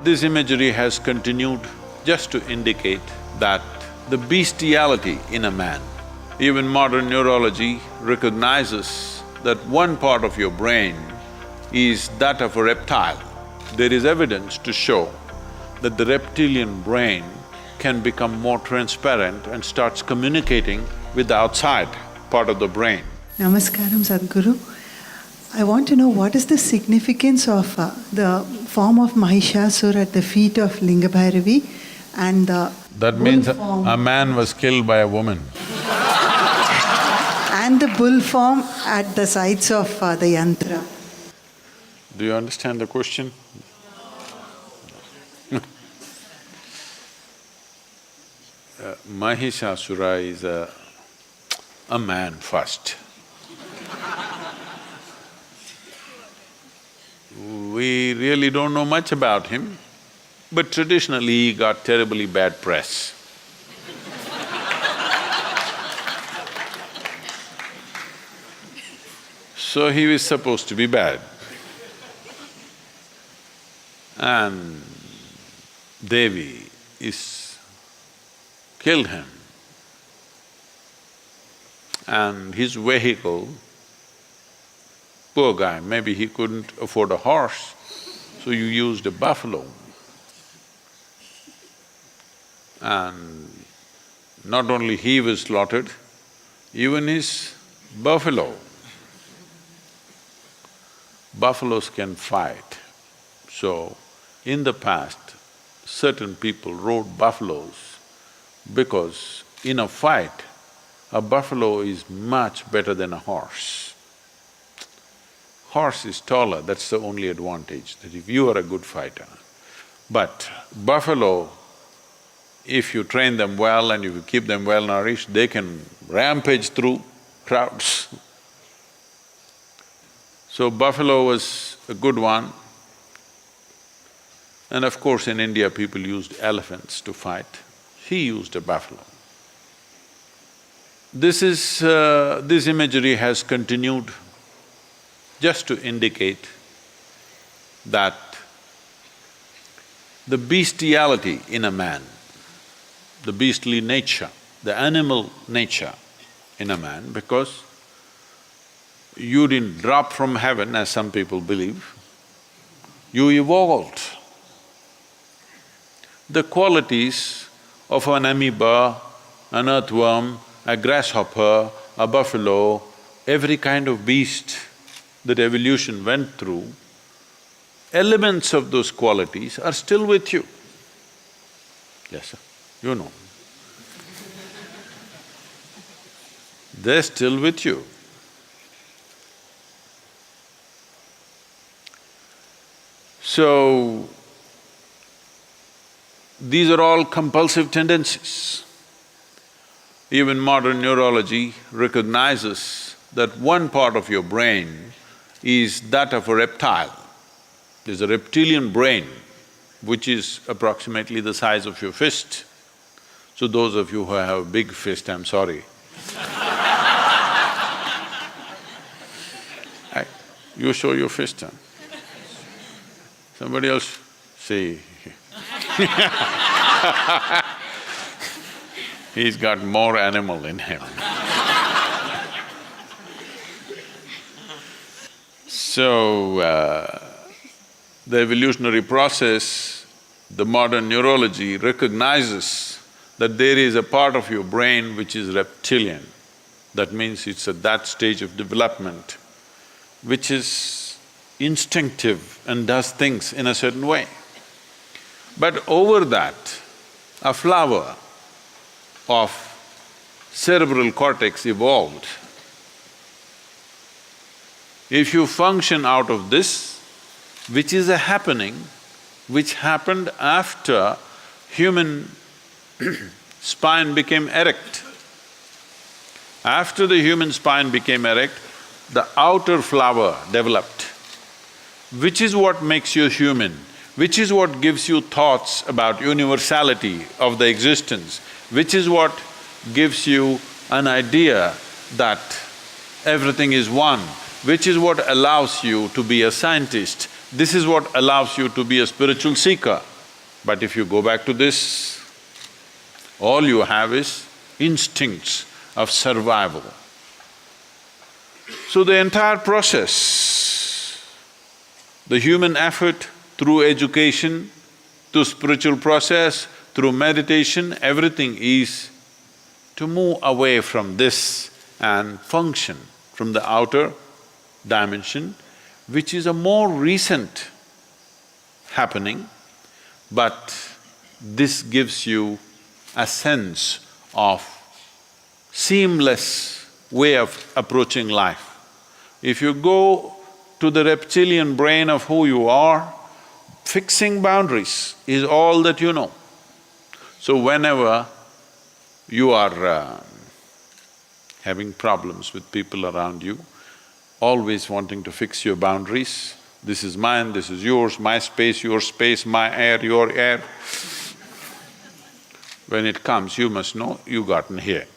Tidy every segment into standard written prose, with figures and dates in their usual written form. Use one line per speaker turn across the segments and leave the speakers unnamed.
This imagery has continued just to indicate that the bestiality in a man. Even modern neurology recognizes that one part of your brain is that of a reptile. There is evidence to show that the reptilian brain can become more transparent and starts communicating with the outside part of the brain.
Namaskaram, Sadhguru. I want to know what is the significance of the form of Mahishasura at the feet of Lingabhairavi and the
That means a man was killed by a woman.
and the bull form at the sides of the yantra.
Do you understand the question? Mahishasura is a man first. We really don't know much about him, but traditionally he got terribly bad press. So he was supposed to be bad. And Devi killed him. And his vehicle, poor guy, maybe he couldn't afford a horse, so you used a buffalo. And not only he was slaughtered, even his buffalo. Buffaloes can fight. So, in the past, certain people rode buffaloes because in a fight, a buffalo is much better than a horse. Horse is taller, that's the only advantage, that if you are a good fighter. But buffalo, if you train them well and if you keep them well nourished, they can rampage through crowds. So buffalo was a good one. And of course in India people used elephants to fight. He used a buffalo. This imagery has continued just to indicate that the bestiality in a man, the beastly nature, the animal nature in a man, because you didn't drop from heaven as some people believe, you evolved. The qualities of an amoeba, an earthworm, a grasshopper, a buffalo, every kind of beast that evolution went through, elements of those qualities are still with you. Yes, sir, you know. They're still with you. So, these are all compulsive tendencies. Even modern neurology recognizes that one part of your brain is that of a reptile. There's a reptilian brain which is approximately the size of your fist. So those of you who have a big fist, I'm sorry. You show your fist, huh? Somebody else say he's got more animal in him. So, the evolutionary process, the modern neurology recognizes that there is a part of your brain which is reptilian. That means it's at that stage of development which is instinctive and does things in a certain way. But over that, a flower of cerebral cortex evolved. If you function out of this, which is a happening, which happened after human spine became erect. After the human spine became erect, the outer flower developed, which is what makes you human, which is what gives you thoughts about universality of the existence, which is what gives you an idea that everything is one, which is what allows you to be a scientist, This is what allows you to be a spiritual seeker. But if you go back to this, all you have is instincts of survival. So the entire process, the human effort through education, through spiritual process, through meditation, everything is to move away from this and function from the outer dimension, which is a more recent happening, but this gives you a sense of seamless way of approaching life. If you go to the reptilian brain of who you are, fixing boundaries is all that you know. So whenever you are having problems with people around you, always wanting to fix your boundaries, this is mine, this is yours, my space, my air, your air. When it comes, you must know you gotten here.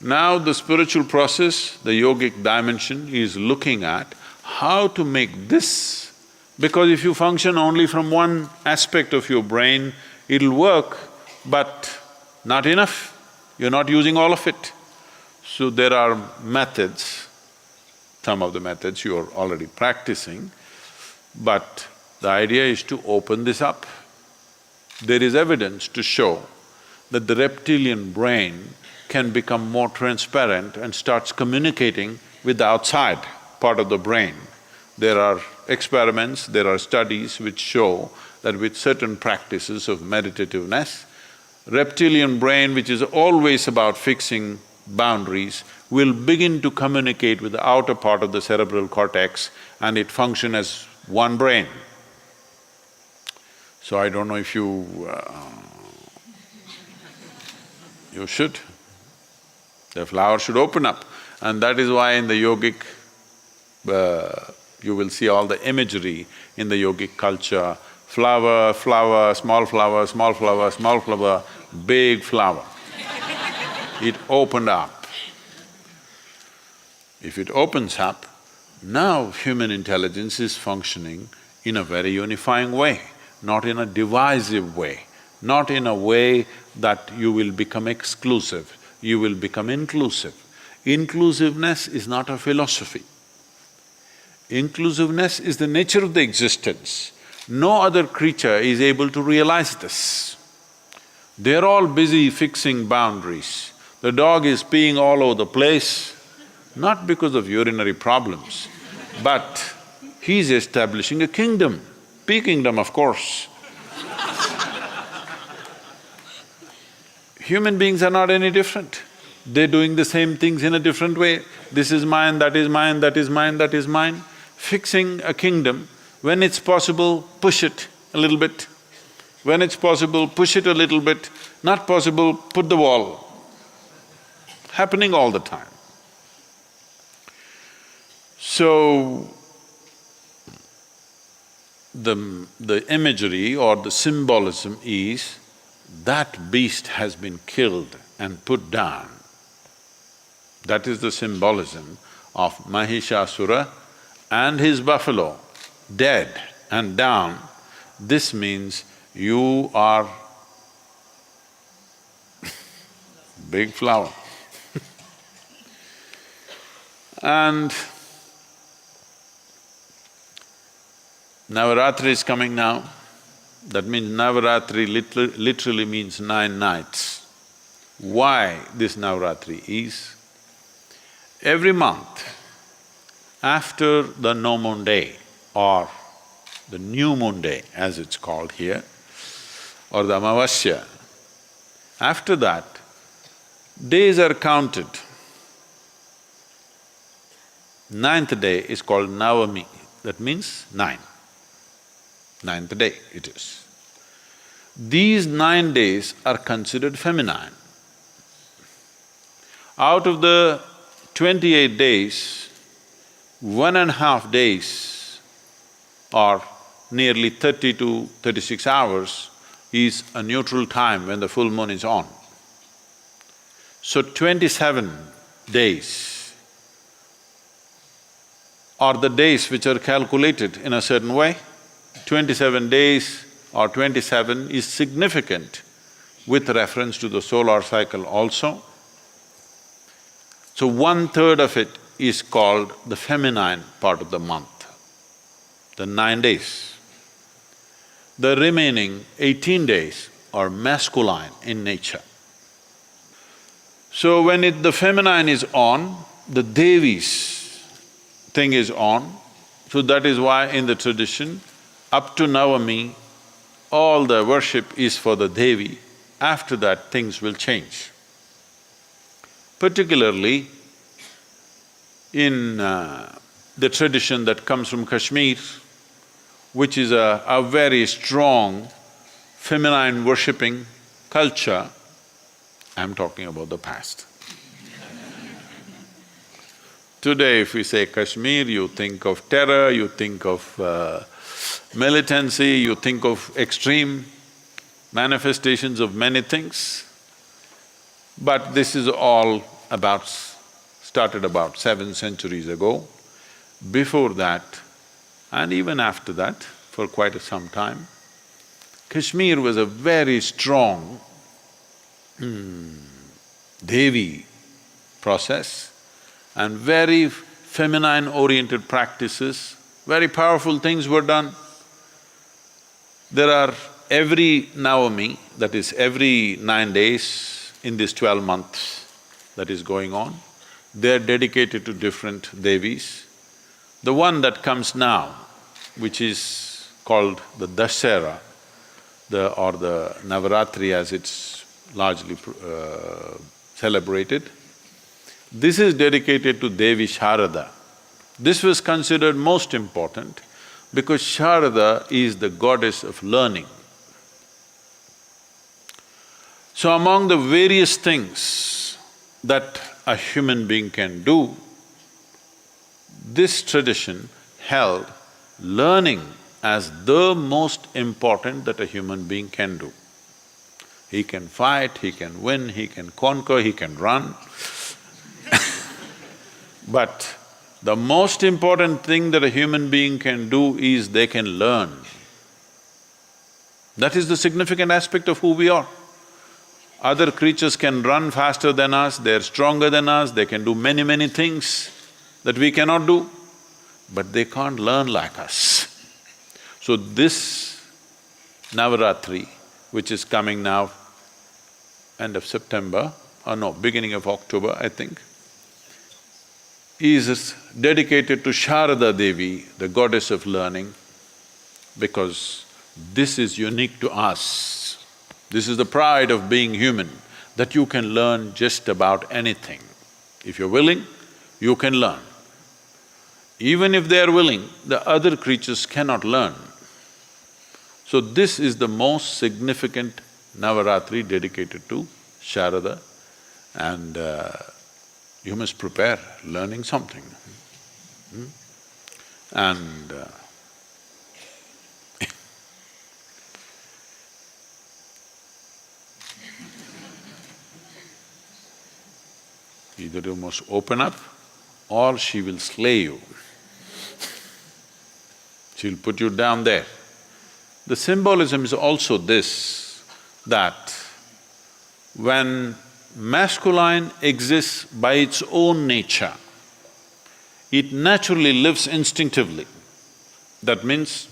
Now the spiritual process, the yogic dimension is looking at how to make this, because if you function only from one aspect of your brain, it'll work, but not enough, you're not using all of it. So there are methods, some of the methods you are already practicing, but the idea is to open this up. There is evidence to show that the reptilian brain can become more transparent and starts communicating with the outside part of the brain. There are experiments, there are studies which show that with certain practices of meditativeness, reptilian brain, which is always about fixing boundaries, will begin to communicate with the outer part of the cerebral cortex and it function as one brain. So I don't know if you should. The flower should open up, and that is why in the yogic, you will see all the imagery in the yogic culture, flower, flower, small flower, small flower, small flower, big flower. It opened up. If it opens up, now human intelligence is functioning in a very unifying way, not in a divisive way, not in a way that you will become exclusive, you will become inclusive. Inclusiveness is not a philosophy. Inclusiveness is the nature of the existence. No other creature is able to realize this. They're all busy fixing boundaries. The dog is peeing all over the place, not because of urinary problems, but he's establishing a kingdom, pea kingdom, of course. Human beings are not any different. They're doing the same things in a different way. This is mine, that is mine, that is mine, that is mine. Fixing a kingdom, when it's possible, push it a little bit. When it's possible, push it a little bit. Not possible, put the wall. Happening all the time. So, the imagery or the symbolism is that beast has been killed and put down. That is the symbolism of Mahishasura and his buffalo, dead and down. This means you are big flower. And Navaratri is coming now. That means Navaratri literally means 9 nights. Why this Navaratri is, every month after the no moon day or the new moon day as it's called here, or the Amavasya, after that, days are counted. 9th day is called Navami, that means 9. 9th day it is. These 9 days are considered feminine. Out of the 28 days, 1.5 days or nearly 30 to 36 hours is a neutral time when the full moon is on. So 27 days or the days which are calculated in a certain way. 27 days or 27 is significant with reference to the solar cycle also. So 1/3 of it is called the feminine part of the month, the 9 days. The remaining 18 days are masculine in nature. So when the feminine is on, the Devi's thing is on, so that is why in the tradition, up to Navami, all the worship is for the Devi. After that, things will change. Particularly in the tradition that comes from Kashmir, which is a very strong feminine worshipping culture, I'm talking about the past. Today if we say Kashmir, you think of terror, you think of militancy, you think of extreme manifestations of many things. But this is all started about 7 centuries ago. Before that, and even after that, for quite some time, Kashmir was a very strong Devi process and very feminine-oriented practices, very powerful things were done. There are every Navami, that is every 9 days in this 12 months that is going on, they're dedicated to different Devis. The one that comes now, which is called the Dasara, or the Navaratri as it's largely celebrated, this is dedicated to Devi Sharada. This was considered most important because Sharada is the goddess of learning. So among the various things that a human being can do, this tradition held learning as the most important that a human being can do. He can fight, he can win, he can conquer, he can run. But the most important thing that a human being can do is they can learn. That is the significant aspect of who we are. Other creatures can run faster than us, they're stronger than us, they can do many things that we cannot do, but they can't learn like us. So this Navaratri, which is coming now, end of September, or no, beginning of October, I think, is dedicated to Sharada Devi, the goddess of learning, because this is unique to us. This is the pride of being human, that you can learn just about anything. If you're willing, you can learn. Even if they're willing, the other creatures cannot learn. So this is the most significant Navaratri dedicated to Sharada, and you must prepare learning something. And either you must open up or she will slay you. She'll put you down there. The symbolism is also this, that when masculine exists by its own nature, it naturally lives instinctively. That means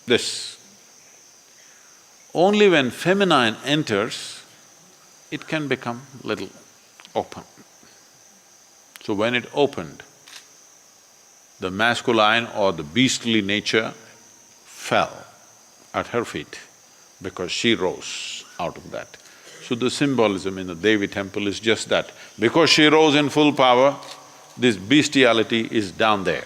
this. Only when feminine enters, it can become little open. So when it opened, the masculine or the beastly nature fell at her feet because she rose out of that. So the symbolism in the Devi temple is just that. Because she rose in full power, this bestiality is down there.